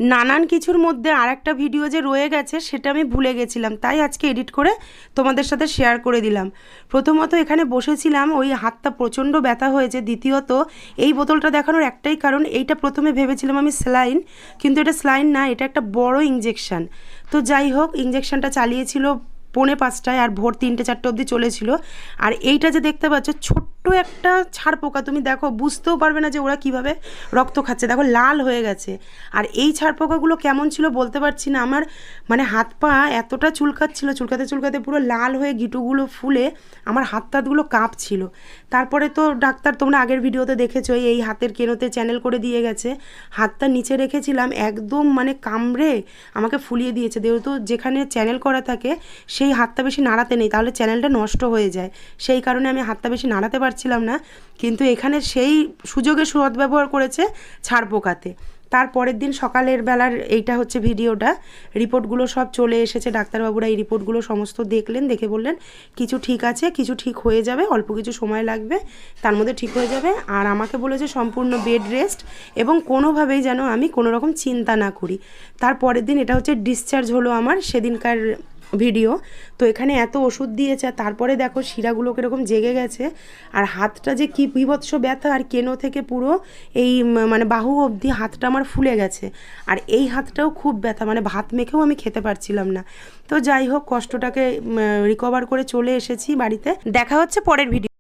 নানান কিছুর মধ্যে আরেকটা ভিডিও যে রয়ে গেছে সেটা আমি ভুলে গেছিলাম, তাই আজকে এডিট করে তোমাদের সাথে শেয়ার করে দিলাম। প্রথমত এখানে বসেছিলাম, ওই হাতটা প্রচণ্ড ব্যথা হয়েছে। দ্বিতীয়ত এই বোতলটা দেখানোর একটাই কারণ, এইটা প্রথমে ভেবেছিলাম আমি স্যালাইন, কিন্তু এটা স্যালাইন না, এটা একটা বড় ইঞ্জেকশান। তো যাই হোক, ইঞ্জেকশানটা চালিয়েছিল 4:45 আর ভোর 3-4 অবধি চলেছিল। আর এইটা যে দেখতে পাচ্ছ ছোট্ট একটা ছাড় পোকা, তুমি দেখো বুঝতেও পারবে না যে ওরা কিভাবে রক্ত খাচ্ছে, দেখো লাল হয়ে গেছে। আর এই ছাড় পোকাগুলো কেমন ছিল বলতে পারছি না, আমার মানে হাত পা এতটা চুলকাচ্ছিল, চুলকাতে চুলকাতে পুরো লাল হয়ে গিঁটুগুলো ফুলে আমার হাত টাতগুলো কাঁপছিল। তারপরে তো ডাক্তার, তোমরা আগের ভিডিওতে দেখেছো, এই হাতের কেনোতে চ্যানেল করে দিয়ে গেছে। হাতটা নিচে রেখেছিলাম, একদম মানে কামড়ে আমাকে ফুলিয়ে দিয়েছে। যেহেতু যেখানে চ্যানেল করা থাকে সেই হাতটা বেশি নাড়াতে নেই, তাহলে চ্যানেলটা নষ্ট হয়ে যায়। সেই কারণে আমি হাতটা বেশি নাড়াতে পারছিলাম না, কিন্তু এখানে সেই সুযোগে সদ্ব্যবহার করেছে ছাড় পোকাতে। তারপরের দিন সকালের বেলার এইটা হচ্ছে ভিডিওটা। রিপোর্টগুলো সব চলে এসেছে, ডাক্তারবাবুরা এই রিপোর্টগুলো সমস্ত দেখলেন, দেখে বললেন কিছু ঠিক আছে, কিছু ঠিক হয়ে যাবে, অল্প কিছু সময় লাগবে, তার মধ্যে ঠিক হয়ে যাবে। আর আমাকে বলেছে সম্পূর্ণ বেড রেস্ট, এবং কোনোভাবেই যেন আমি কোনো রকম চিন্তা না করি। তারপরের দিন এটা হচ্ছে ডিসচার্জ হলো আমার সেদিনকার ভিডিও। তো এখানে এত ওষুধ দিয়েছে, তারপরে দেখো শিরাগুলো কীরকম জেগে গেছে, আর হাতটা যে কী বীভৎস ব্যথা, আর কেনো থেকে পুরো এই মানে বাহু অবধি হাতটা আমার ফুলে গেছে। আর এই হাতটাও খুব ব্যথা, মানে ভাত মেখেও আমি খেতে পারছিলাম না। তো যাই হোক, কষ্টটাকে রিকভার করে চলে এসেছি বাড়িতে। দেখা হচ্ছে পরের ভিডিও।